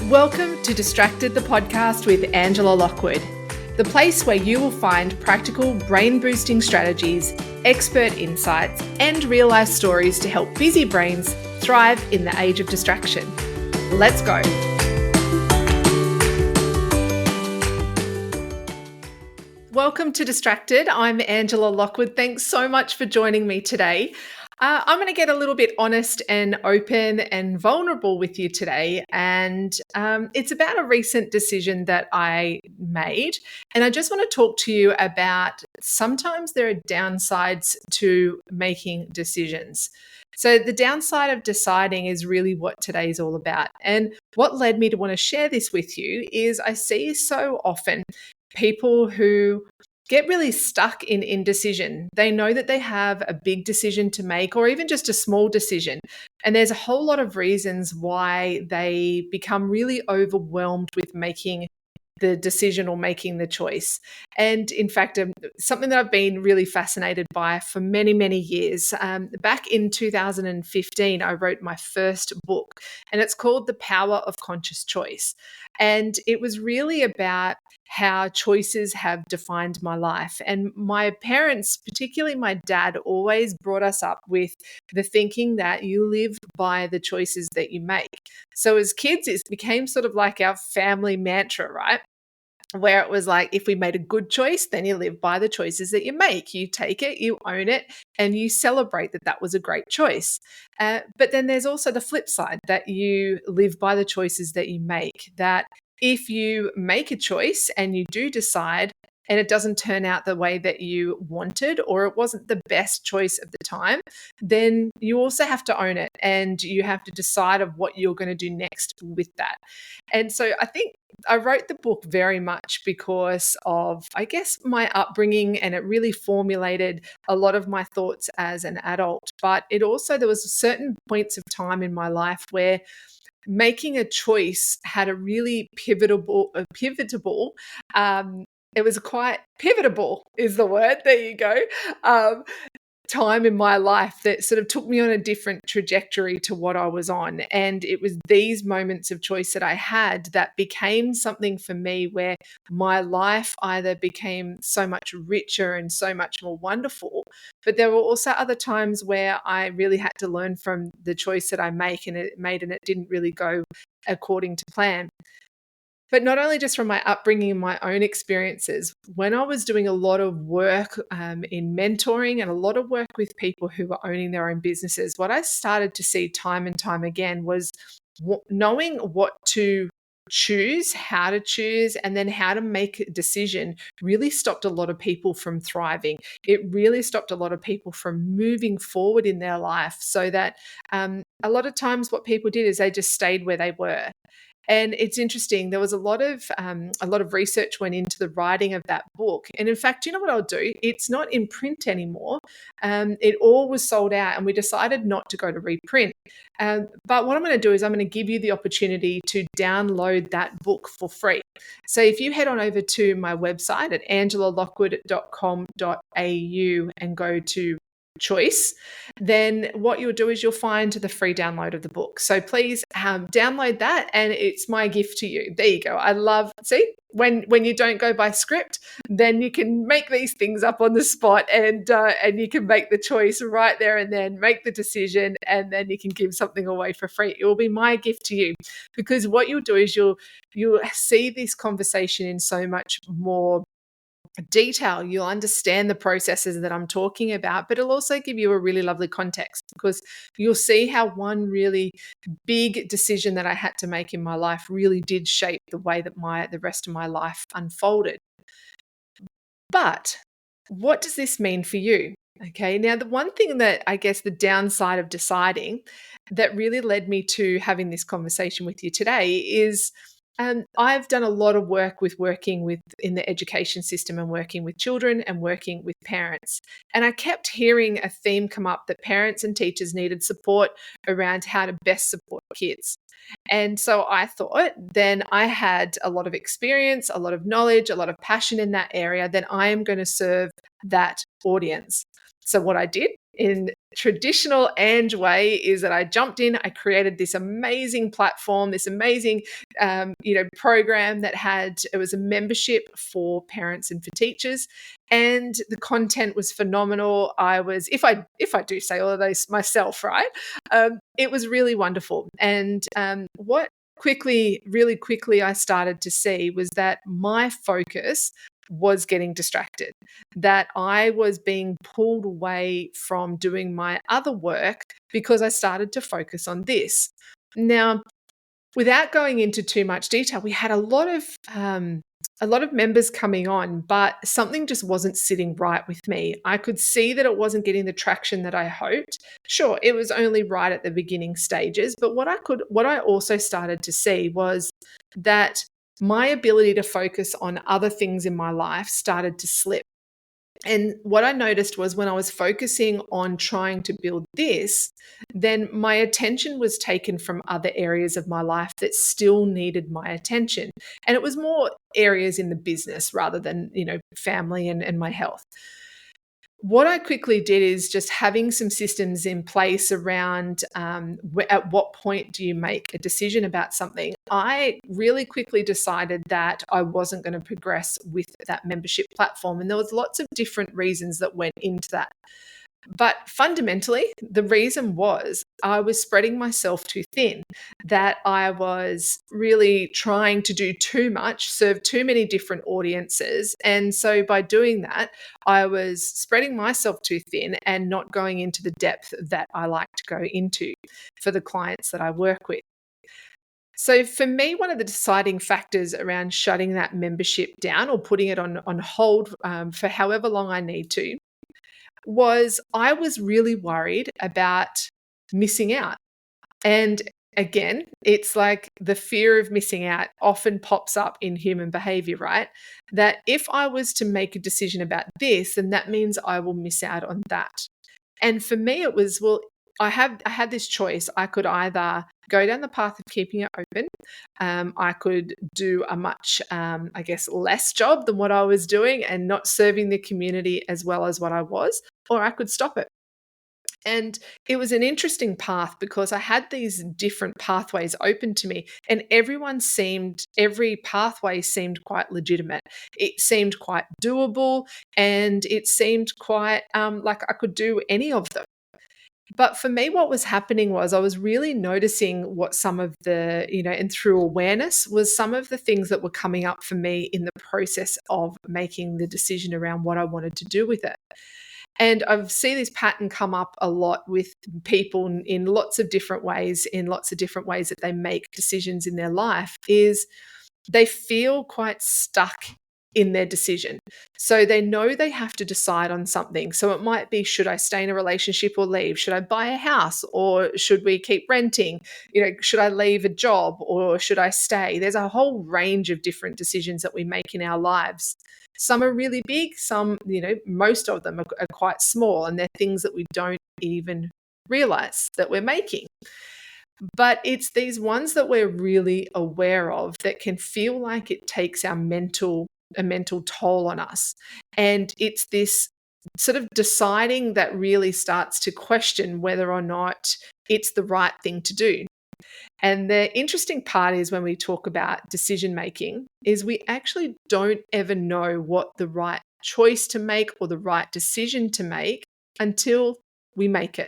Welcome to Distracted, the podcast with Angela Lockwood, the place where you will find practical brain-boosting strategies, expert insights, and real-life stories to help busy brains thrive in the age of distraction. Let's go. Welcome to Distracted. I'm Angela Lockwood. Thanks so much for joining me today. I'm going to get a little bit honest and open and vulnerable with you today. And it's about a recent decision that I made. And I just want to talk to you about sometimes there are downsides to making decisions. So the downside of deciding is really what today's all about. And what led me to want to share this with you is I see so often people who get really stuck in indecision. They know that they have a big decision to make or even just a small decision. And there's a whole lot of reasons why they become really overwhelmed with making the decision or making the choice. And in fact, something that I've been really fascinated by for many, many years. Back in 2015, I wrote my first book, and it's called The Power of Conscious Choice. And it was really about how choices have defined my life. And my parents, particularly my dad, always brought us up with the thinking that you live by the choices that you make. So as kids, it became sort of like our family mantra, right? Where it was like, if we made a good choice, then you live by the choices that you make. You take it, you own it, and you celebrate that that was a great choice. But then there's also the flip side, that you live by the choices that you make. That if you make a choice and you do decide, and it doesn't turn out the way that you wanted, or it wasn't the best choice of the time, then you also have to own it, and you have to decide of what you're going to do next with that. And so I think I wrote the book very much because of, I guess, my upbringing, and it really formulated a lot of my thoughts as an adult. But it also, there was certain points of time in my life where making a choice had a really pivotable, it was quite pivotable is the word. There you go. Time in my life that sort of took me on a different trajectory to what I was on. And it was these moments of choice that I had that became something for me where my life either became so much richer and so much more wonderful. But there were also other times where I really had to learn from the choice that I make and it didn't really go according to plan. But not only just from my upbringing and my own experiences, when I was doing a lot of work in mentoring and a lot of work with people who were owning their own businesses, what I started to see time and time again was knowing what to choose, how to choose, and then how to make a decision really stopped a lot of people from thriving. It really stopped a lot of people from moving forward in their life, so that a lot of times what people did is they just stayed where they were. And it's interesting. There was a lot of research went into the writing of that book. And in fact, you know what I'll do? It's not in print anymore. It all was sold out, and we decided not to go to reprint. But what I'm going to do is I'm going to give you the opportunity to download that book for free. So if you head on over to my website at angelalockwood.com.au and go to choice, then what you'll do is you'll find the free download of the book. So please download that, and it's my gift to you. There you go. I love, see, when you don't go by script, then you can make these things up on the spot, and you can make the choice right there and then, make the decision, and then you can give something away for free. It will be my gift to you, because what you'll do is you'll see this conversation in so much more detail. You'll understand the processes that I'm talking about, but it'll also give you a really lovely context, because you'll see how one really big decision that I had to make in my life really did shape the way that the rest of my life unfolded. But what does this mean for you? Okay, now the one thing that I guess the downside of deciding that really led me to having this conversation with you today is I've done a lot of work working in the education system and working with children and working with parents. And I kept hearing a theme come up that parents and teachers needed support around how to best support kids. And so I thought, then I had a lot of experience, a lot of knowledge, a lot of passion in that area, then I am going to serve that audience. So what I did in traditional Ange way is that I jumped in, I created this amazing platform, this amazing program that it was a membership for parents and for teachers, and the content was phenomenal. I was, if I do say all of those myself, right, it was really wonderful. And what really quickly I started to see was that my focus was getting distracted, that I was being pulled away from doing my other work because I started to focus on this. Now, without going into too much detail, we had a lot of members coming on, but something just wasn't sitting right with me. I could see that it wasn't getting the traction that I hoped. Sure, it was only right at the beginning stages, but what I also started to see was that my ability to focus on other things in my life started to slip. And what I noticed was when I was focusing on trying to build this, then my attention was taken from other areas of my life that still needed my attention. And it was more areas in the business rather than, family and my health. What I quickly did is just having some systems in place around at what point do you make a decision about something. I really quickly decided that I wasn't going to progress with that membership platform. And there was lots of different reasons that went into that. But fundamentally, the reason was I was spreading myself too thin, that I was really trying to do too much, serve too many different audiences. And so by doing that, I was spreading myself too thin and not going into the depth that I like to go into for the clients that I work with. So for me, one of the deciding factors around shutting that membership down or putting it on hold for however long I need to was I was really worried about missing out. And again, it's like the fear of missing out often pops up in human behavior, right? That if I was to make a decision about this, then that means I will miss out on that. And for me, it was, well, I had this choice. I could either go down the path of keeping it open. I could do a much, less job than what I was doing and not serving the community as well as what I was, or I could stop it. And it was an interesting path because I had these different pathways open to me, and every pathway seemed quite legitimate. It seemed quite doable, and it seemed quite like I could do any of them. But for me, what was happening was I was really noticing what some of the, and through awareness was some of the things that were coming up for me in the process of making the decision around what I wanted to do with it. And I've seen this pattern come up a lot with people in lots of different ways, that they make decisions in their life, is they feel quite stuck in their decision. So they know they have to decide on something. So it might be, should I stay in a relationship or leave? Should I buy a house or should we keep renting? Should I leave a job or should I stay? There's a whole range of different decisions that we make in our lives. Some are really big, some, most of them are quite small, and they're things that we don't even realize that we're making. But it's these ones that we're really aware of that can feel like it takes a mental toll on us. And it's this sort of deciding that really starts to question whether or not it's the right thing to do. And the interesting part is when we talk about decision making is we actually don't ever know what the right choice to make or the right decision to make until we make it.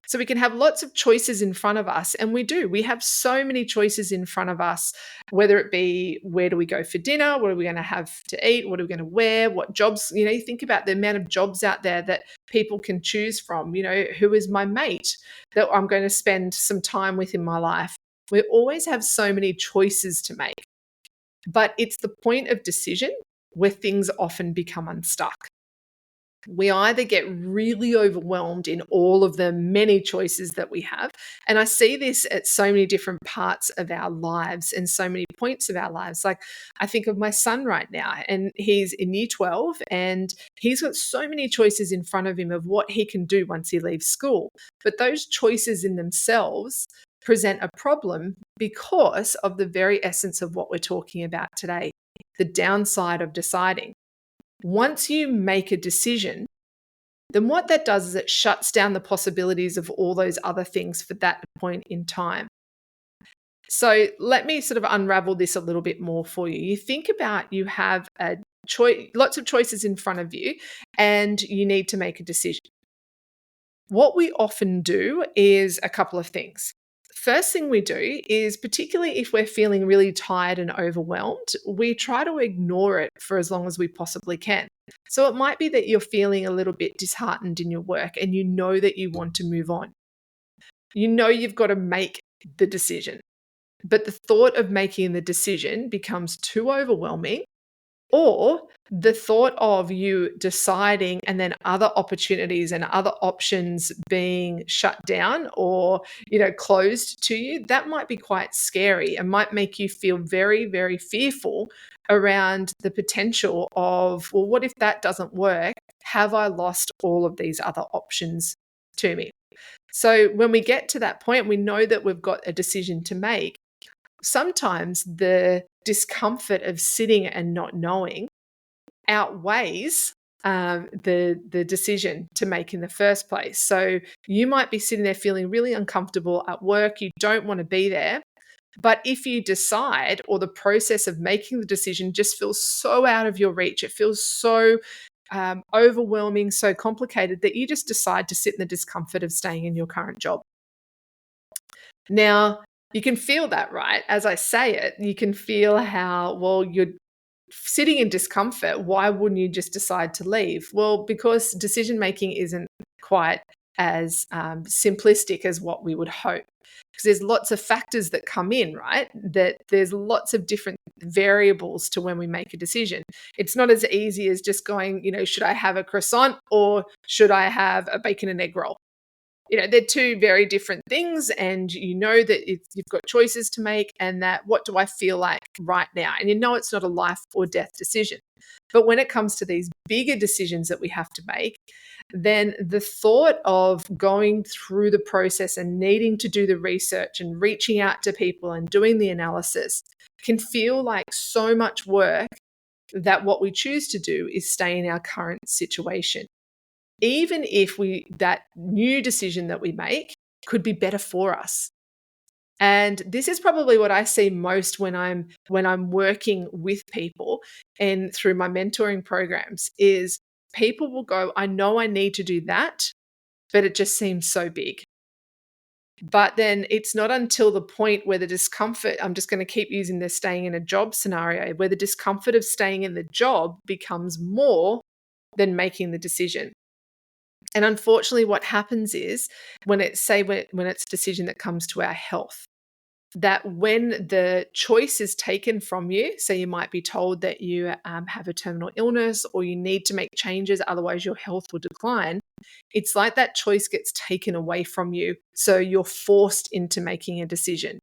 So we can have lots of choices in front of us, and we do. We have so many choices in front of us, whether it be where do we go for dinner, what are we going to have to eat, what are we going to wear, what jobs, you think about the amount of jobs out there that people can choose from, who is my mate that I'm going to spend some time with in my life. We always have so many choices to make, but it's the point of decision where things often become unstuck. We either get really overwhelmed in all of the many choices that we have. And I see this at so many different parts of our lives and so many points of our lives. Like I think of my son right now, and he's in year 12, and he's got so many choices in front of him of what he can do once he leaves school. But those choices in themselves present a problem because of the very essence of what we're talking about today, the downside of deciding. Once you make a decision, then what that does is it shuts down the possibilities of all those other things for that point in time. So let me sort of unravel this a little bit more for you. You think about you have a choice, lots of choices in front of you, and you need to make a decision. What we often do is a couple of things. First thing we do is, particularly if we're feeling really tired and overwhelmed, we try to ignore it for as long as we possibly can. So it might be that you're feeling a little bit disheartened in your work and you know that you want to move on. You know you've got to make the decision, but the thought of making the decision becomes too overwhelming, or the thought of you deciding and then other opportunities and other options being shut down or, closed to you, that might be quite scary and might make you feel very, very fearful around the potential of, well, what if that doesn't work? Have I lost all of these other options to me? So when we get to that point, we know that we've got a decision to make. Sometimes the discomfort of sitting and not knowing outweighs the decision to make in the first place. So you might be sitting there feeling really uncomfortable at work. You don't want to be there. But if you decide, or the process of making the decision just feels so out of your reach, it feels so overwhelming, so complicated that you just decide to sit in the discomfort of staying in your current job. Now, you can feel that, right? As I say it, you can feel how, well, you're sitting in discomfort. Why wouldn't you just decide to leave? Well, because decision making isn't quite as simplistic as what we would hope. Because there's lots of factors that come in, right? That there's lots of different variables to when we make a decision. It's not as easy as just going, should I have a croissant or should I have a bacon and egg roll? They're two very different things, and that you've got choices to make, and that what do I feel like right now? And it's not a life or death decision. But when it comes to these bigger decisions that we have to make, then the thought of going through the process and needing to do the research and reaching out to people and doing the analysis can feel like so much work that what we choose to do is stay in our current situation. Even if that new decision that we make could be better for us. And this is probably what I see most when I'm working with people and through my mentoring programs is people will go, I know I need to do that, but it just seems so big. But then it's not until the point where the discomfort, I'm just going to keep using the staying in a job scenario, where the discomfort of staying in the job becomes more than making the decision. And unfortunately, what happens is when it's a decision that comes to our health, that when the choice is taken from you, so you might be told that you have a terminal illness or you need to make changes, otherwise your health will decline. It's like that choice gets taken away from you. So you're forced into making a decision.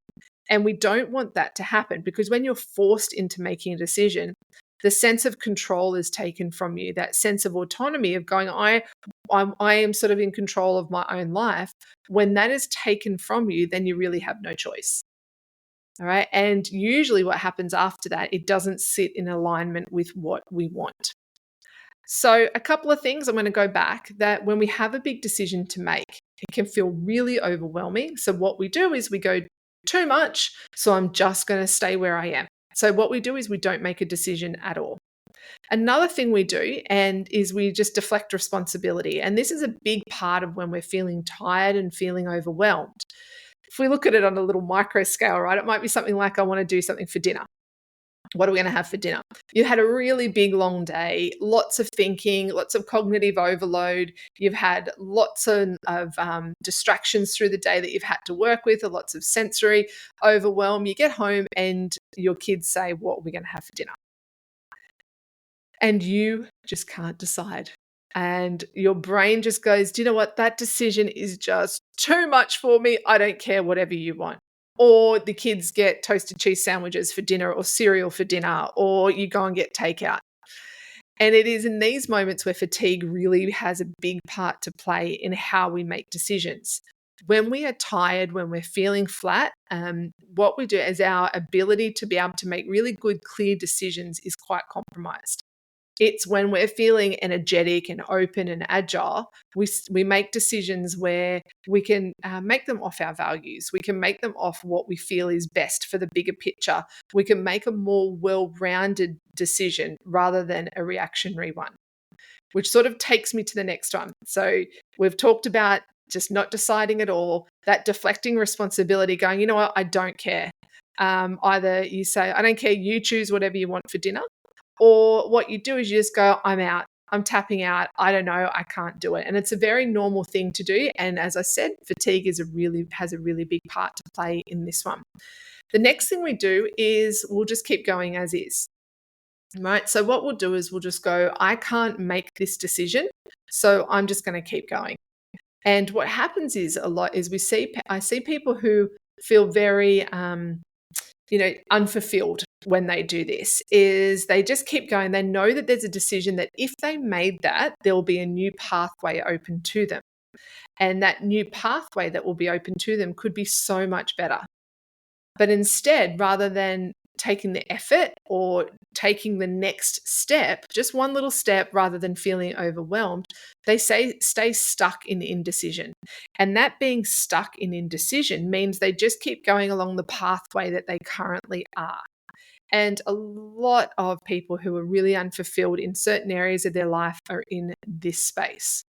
And we don't want that to happen, because when you're forced into making a decision, the sense of control is taken from you, that sense of autonomy of going, I am sort of in control of my own life. When that is taken from you, then you really have no choice. All right. And usually what happens after that, it doesn't sit in alignment with what we want. So a couple of things, I'm going to go back, that when we have a big decision to make, it can feel really overwhelming. So what we do is we go too much, so I'm just going to stay where I am. So what we do is we don't make a decision at all. Another thing we do is we just deflect responsibility. And this is a big part of when we're feeling tired and feeling overwhelmed. If we look at it on a little micro scale, right, it might be something like, I want to do something for dinner. What are we going to have for dinner? You had a really big, long day, lots of thinking, lots of cognitive overload. You've had lots of distractions through the day that you've had to work with, or lots of sensory overwhelm. You get home and your kids say, what are we going to have for dinner? And you just can't decide. And your brain just goes, do you know what? That decision is just too much for me. I don't care, whatever you want. Or the kids get toasted cheese sandwiches for dinner, or cereal for dinner, or you go and get takeout. And it is in these moments where fatigue really has a big part to play in how we make decisions. When we are tired, when we're feeling flat, what we do is our ability to be able to make really good, clear decisions is quite compromised. It's when we're feeling energetic and open and agile, we make decisions where we can make them off our values. We can make them off what we feel is best for the bigger picture. We can make a more well-rounded decision rather than a reactionary one, which sort of takes me to the next one. So we've talked about just not deciding at all, that deflecting responsibility, going, you know what, I don't care. Either you say, I don't care, you choose whatever you want for dinner. Or what you do is you just go, I'm out, I'm tapping out, I don't know, I can't do it. And it's a very normal thing to do. And as I said, fatigue has a really big part to play in this one. The next thing we do is we'll just keep going as is. Right. So what we'll do is we'll just go, I can't make this decision, so I'm just going to keep going. And what happens is I see people who feel very, unfulfilled when they do this, is they just keep going. They know that there's a decision that if they made that, there'll be a new pathway open to them. And that new pathway that will be open to them could be so much better. But instead, rather than taking the effort or taking the next step, just one little step, rather than feeling overwhelmed, they stay stuck in indecision. And that being stuck in indecision means they just keep going along the pathway that they currently are. And a lot of people who are really unfulfilled in certain areas of their life are in this space.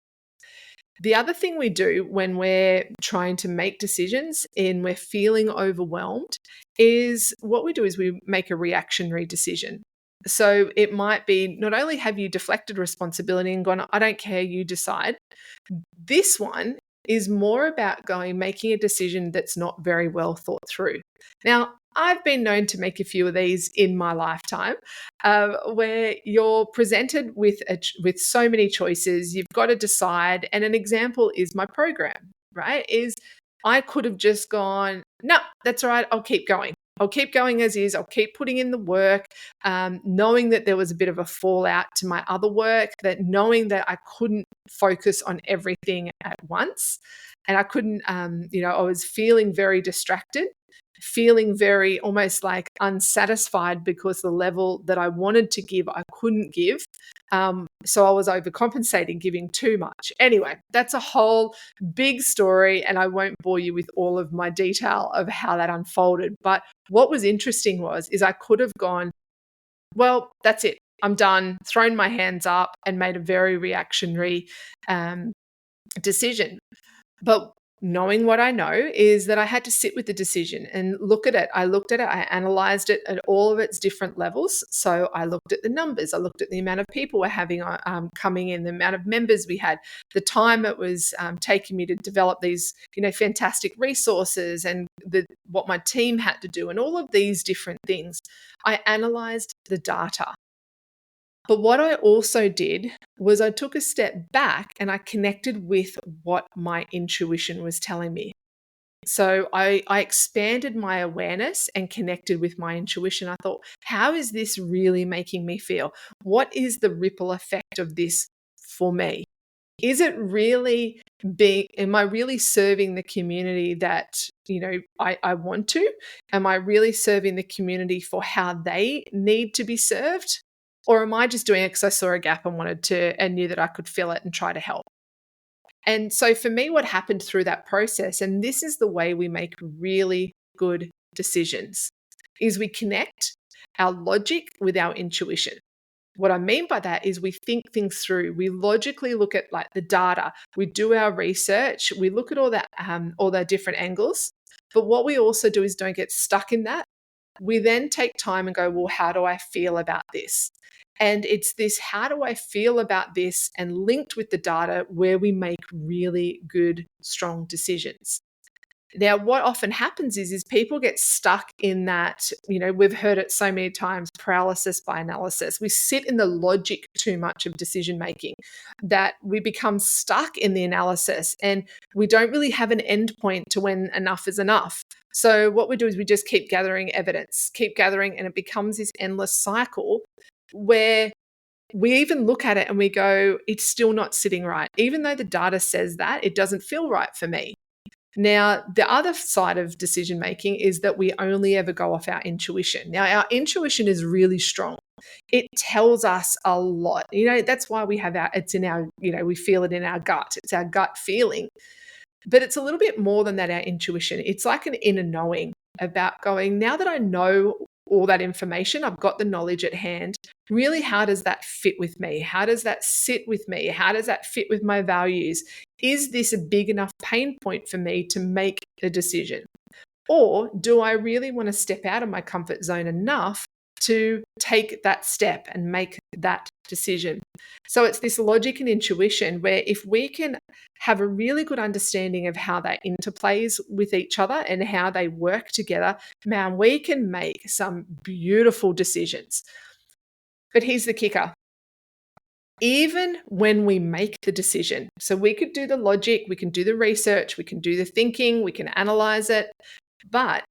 The other thing we do when we're trying to make decisions and we're feeling overwhelmed is what we do is we make a reactionary decision. So it might be, not only have you deflected responsibility and gone, I don't care, you decide. This one is more about making a decision that's not very well thought through. Now, I've been known to make a few of these in my lifetime, where you're presented with so many choices. You've got to decide, and an example is my program. Right? Is I could have just gone, no, that's all right. I'll keep going. I'll keep going as is. I'll keep putting in the work, knowing that there was a bit of a fallout to my other work, that knowing that I couldn't focus on everything at once, and I couldn't, I was feeling very distracted, feeling very almost like unsatisfied because the level that I wanted to give, I couldn't give. So I was overcompensating, giving too much. Anyway, that's a whole big story, and I won't bore you with all of my detail of how that unfolded. But what was interesting is I could have gone, well, that's it, I'm done, thrown my hands up and made a very reactionary decision. But knowing what I know is that I had to sit with the decision and look at it. I looked at it, I analyzed it at all of its different levels. So I looked at the numbers, I looked at the amount of people we're having coming in, the amount of members we had, the time it was taking me to develop these, fantastic resources, and what my team had to do, and all of these different things. I analyzed the data. But what I also did was I took a step back and I connected with what my intuition was telling me. So I expanded my awareness and connected with my intuition. I thought, how is this really making me feel? What is the ripple effect of this for me? Is it really am I really serving the community that, I want to? Am I really serving the community for how they need to be served? Or am I just doing it because I saw a gap and and knew that I could fill it and try to help? And so for me, what happened through that process, and this is the way we make really good decisions, is we connect our logic with our intuition. What I mean by that is we think things through. We logically look at the data. We do our research. We look at all the different angles. But what we also do is don't get stuck in that. We then take time and go, well, how do I feel about this? And it's this, how do I feel about this, and linked with the data, where we make really good, strong decisions. Now, what often happens is people get stuck in that, we've heard it so many times, paralysis by analysis. We sit in the logic too much of decision making, that we become stuck in the analysis, and we don't really have an end point to when enough is enough. So what we do is we just keep gathering evidence, keep gathering, and it becomes this endless cycle where we even look at it and we go, it's still not sitting right. Even though the data says that, it doesn't feel right for me. Now, the other side of decision making is that we only ever go off our intuition. Now, our intuition is really strong. It tells us a lot. That's why we have it's in our, we feel it in our gut. It's our gut feeling. But it's a little bit more than that, our intuition. It's like an inner knowing about going, now that I know all that information, I've got the knowledge at hand. Really, how does that fit with me? How does that sit with me? How does that fit with my values? Is this a big enough pain point for me to make a decision? Or do I really want to step out of my comfort zone enough to take that step and make that decision? So it's this logic and intuition where if we can have a really good understanding of how that interplays with each other and how they work together, man, we can make some beautiful decisions. But here's the kicker. Even when we make the decision, so we could do the logic, we can do the research, we can do the thinking, we can analyze it, but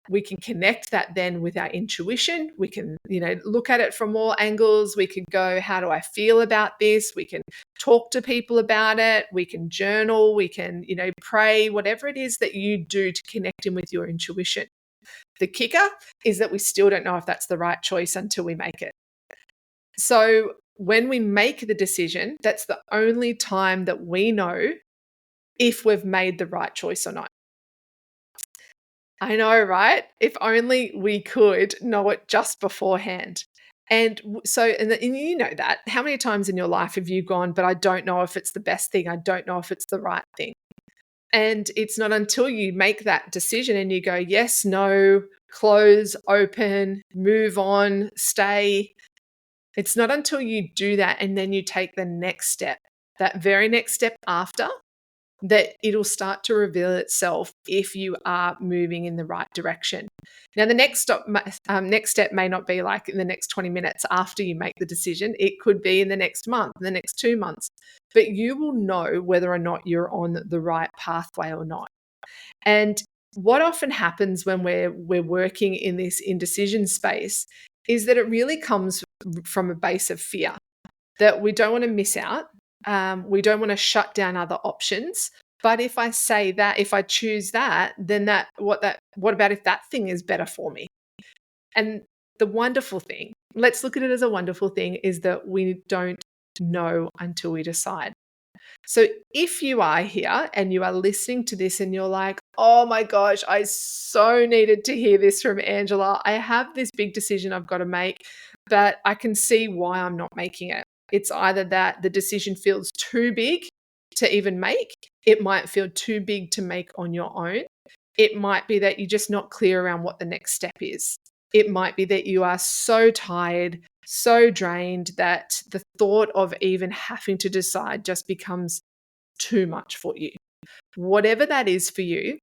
we can connect that then with our intuition. We can, look at it from all angles. We can go, how do I feel about this? We can talk to people about it. We can journal. We can, pray, whatever it is that you do to connect in with your intuition. The kicker is that we still don't know if that's the right choice until we make it. So when we make the decision, that's the only time that we know if we've made the right choice or not. I know, right? If only we could know it just beforehand. And you know that. How many times in your life have you gone, but I don't know if it's the best thing. I don't know if it's the right thing. And it's not until you make that decision and you go, yes, no, close, open, move on, stay. It's not until you do that and then you take the next step, that very next step after, that it'll start to reveal itself if you are moving in the right direction. Now, the next step may not be like in the next 20 minutes after you make the decision. It could be in the next month, the next 2 months, but you will know whether or not you're on the right pathway or not. And what often happens when we're working in this indecision space is that it really comes from a base of fear, that we don't want to miss out. We don't want to shut down other options. But if I say that, if I choose that, then what about if that thing is better for me? And the wonderful thing, let's look at it as a wonderful thing, is that we don't know until we decide. So if you are here and you are listening to this and you're like, oh my gosh, I so needed to hear this from Angela. I have this big decision I've got to make, but I can see why I'm not making it. It's either that the decision feels too big to even make. It might feel too big to make on your own. It might be that you're just not clear around what the next step is. It might be that you are so tired, so drained that the thought of even having to decide just becomes too much for you. Whatever that is for you,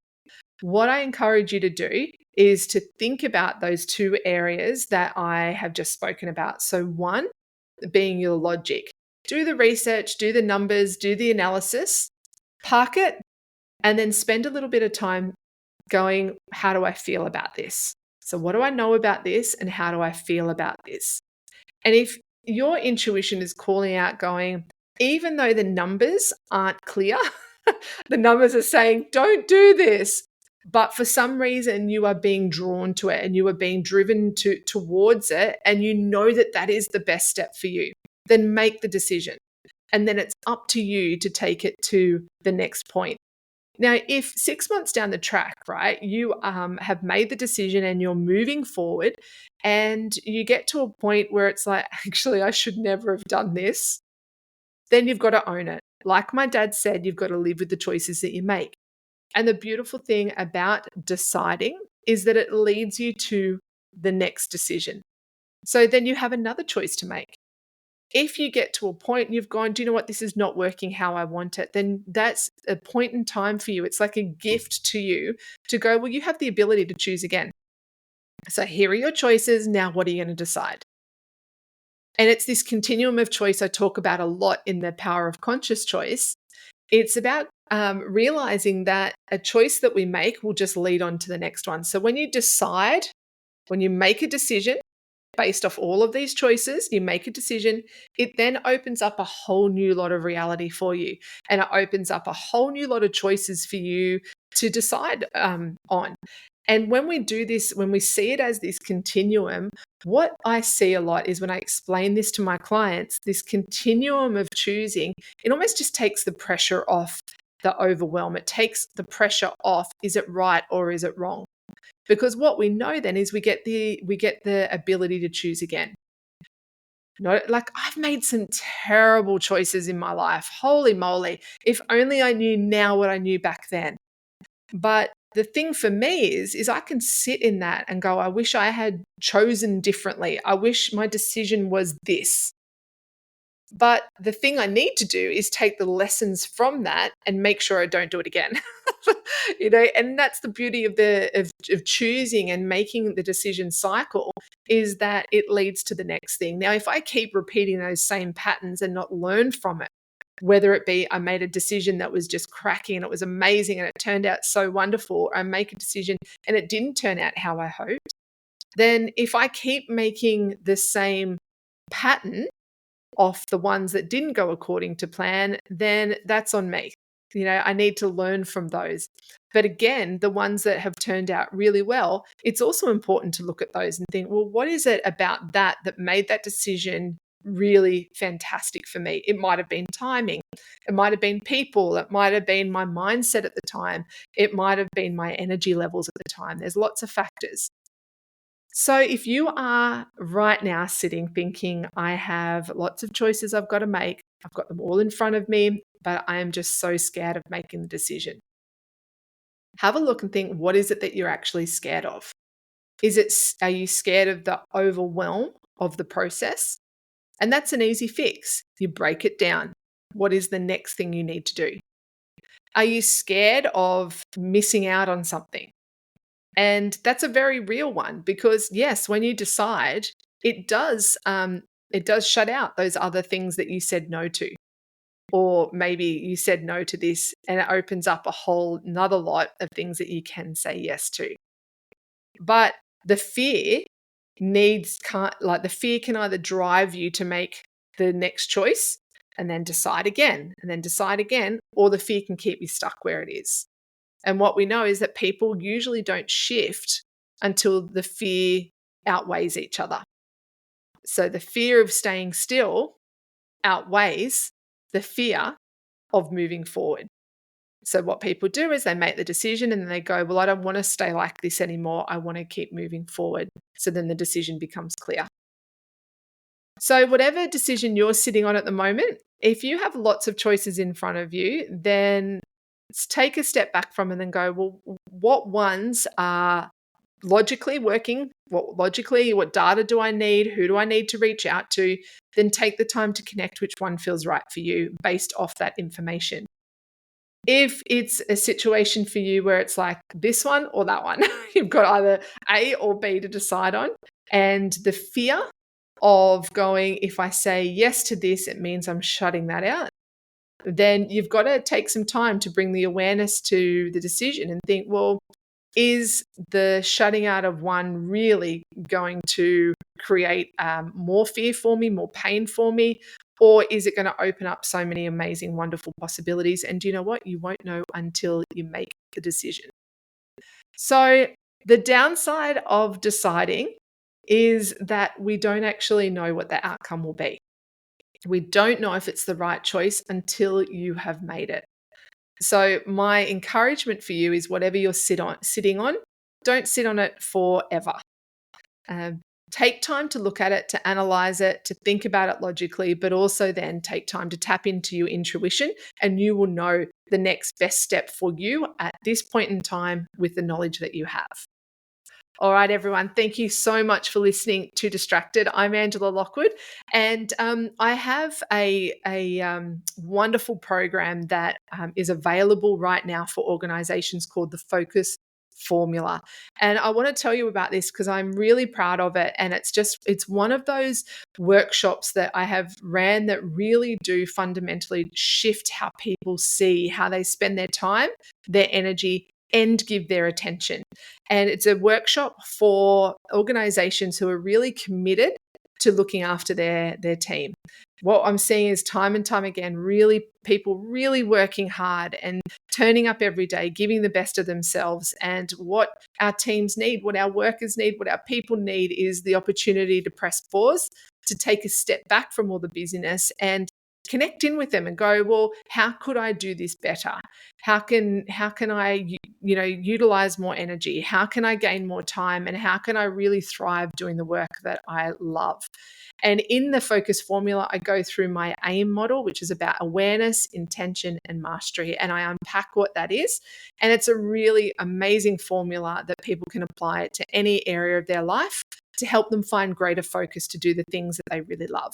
what I encourage you to do is to think about those two areas that I have just spoken about. So one being your logic. Do the research, do the numbers, do the analysis, park it, and then spend a little bit of time going, how do I feel about this? So what do I know about this and how do I feel about this? And if your intuition is calling out going, even though the numbers aren't clear, the numbers are saying, don't do this, but for some reason you are being drawn to it and you are being driven towards it, and you know that that is the best step for you, then make the decision. And then it's up to you to take it to the next point. Now, if 6 months down the track, right, you have made the decision and you're moving forward and you get to a point where it's like, actually, I should never have done this, then you've got to own it. Like my dad said, you've got to live with the choices that you make. And the beautiful thing about deciding is that it leads you to the next decision. So then you have another choice to make. If you get to a point and you've gone, do you know what, this is not working how I want it, then that's a point in time for you. It's like a gift to you to go, well, you have the ability to choose again. So here are your choices. Now, what are you going to decide? And it's this continuum of choice I talk about a lot in the Power of Conscious Choice. It's about realizing that a choice that we make will just lead on to the next one. So when you decide, when you make a decision, based off all of these choices, you make a decision, it then opens up a whole new lot of reality for you. And it opens up a whole new lot of choices for you to decide on. And when we do this, when we see it as this continuum, What I see a lot is when I explain this to my clients, this continuum of choosing, it almost just takes the pressure off the overwhelm. It takes the pressure off. Is it right or is it wrong? Because what we know then is we get the ability to choose again. No, like I've made some terrible choices in my life. Holy moly. If only I knew now what I knew back then. But the thing for me is I can sit in that and go, I wish I had chosen differently. I wish my decision was this. But the thing I need to do is take the lessons from that and make sure I don't do it again. And that's the beauty of of choosing and making the decision cycle, is that it leads to the next thing. Now, if I keep repeating those same patterns and not learn from it, whether it be I made a decision that was just cracking and it was amazing and it turned out so wonderful, or I make a decision and it didn't turn out how I hoped, then if I keep making the same pattern off the ones that didn't go according to plan, then that's on me. I need to learn from those. But again, the ones that have turned out really well, it's also important to look at those and think, well, what is it about that made that decision really fantastic for me? It might have been timing. It might have been people. It might have been my mindset at the time. It might have been my energy levels at the time. There's lots of factors. So if you are right now sitting thinking, I have lots of choices I've got to make, I've got them all in front of me, but I am just so scared of making the decision. Have a look and think, what is it that you're actually scared of? Are you scared of the overwhelm of the process? And that's an easy fix. You break it down. What is the next thing you need to do? Are you scared of missing out on something? And that's a very real one, because yes, when you decide, it does shut out those other things that you said no to. Or maybe you said no to this and it opens up a whole another lot of things that you can say yes to. But the fear the fear can either drive you to make the next choice and then decide again and then decide again, or the fear can keep you stuck where it is. And what we know is that people usually don't shift until the fear outweighs each other. So the fear of staying still outweighs the fear of moving forward. So what people do is they make the decision and then they go, well, I don't want to stay like this anymore. I want to keep moving forward. So then the decision becomes clear. So whatever decision you're sitting on at the moment, if you have lots of choices in front of you, then take a step back from it and go, well, what ones are logically working? What data do I need? Who do I need to reach out to? Then take the time to connect which one feels right for you based off that information. If it's a situation for you where it's like this one or that one, you've got either A or B to decide on. And the fear of going, if I say yes to this, it means I'm shutting that out, then you've got to take some time to bring the awareness to the decision and think, well, is the shutting out of one really going to create more fear for me, more pain for me? Or is it going to open up so many amazing, wonderful possibilities? And do you know what? You won't know until you make the decision. So the downside of deciding is that we don't actually know what the outcome will be. We don't know if it's the right choice until you have made it. So my encouragement for you is whatever you're sitting on, don't sit on it forever. Take time to look at it, to analyze it, to think about it logically, but also then take time to tap into your intuition, and you will know the next best step for you at this point in time with the knowledge that you have. All right, everyone. Thank you so much for listening to Distracted. I'm Angela Lockwood, and I have a wonderful program that is available right now for organizations called the Focus Formula. And I want to tell you about this because I'm really proud of it. And it's one of those workshops that I have ran that really do fundamentally shift how people see, how they spend their time, their energy, and give their attention. And it's a workshop for organizations who are really committed to looking after their team. what I'm seeing is time and time again, really people really working hard and turning up every day, giving the best of themselves. And what our teams need, what our workers need, what our people need is the opportunity to press pause, to take a step back from all the busyness and connect in with them and go, well, how could I do this better? How can I utilize more energy? How can I gain more time? And how can I really thrive doing the work that I love? And in the focus formula, I go through my AIM model, which is about awareness, intention, and mastery. And I unpack what that is. And it's a really amazing formula that people can apply to any area of their life to help them find greater focus to do the things that they really love.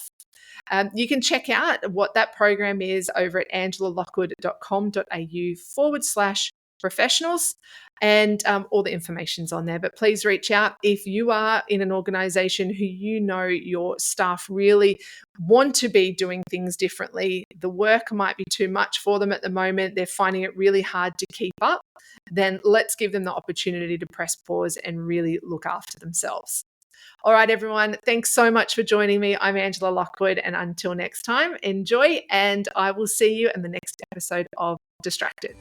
You can check out what that program is over at angelalockwood.com.au/professionals. And all the information's on there. But please reach out if you are in an organization who you know your staff really want to be doing things differently. The work might be too much for them at the moment. They're finding it really hard to keep up. Then let's give them the opportunity to press pause and really look after themselves. All right, everyone. Thanks so much for joining me. I'm Angela Lockwood. And until next time, enjoy. And I will see you in the next episode of Distracted.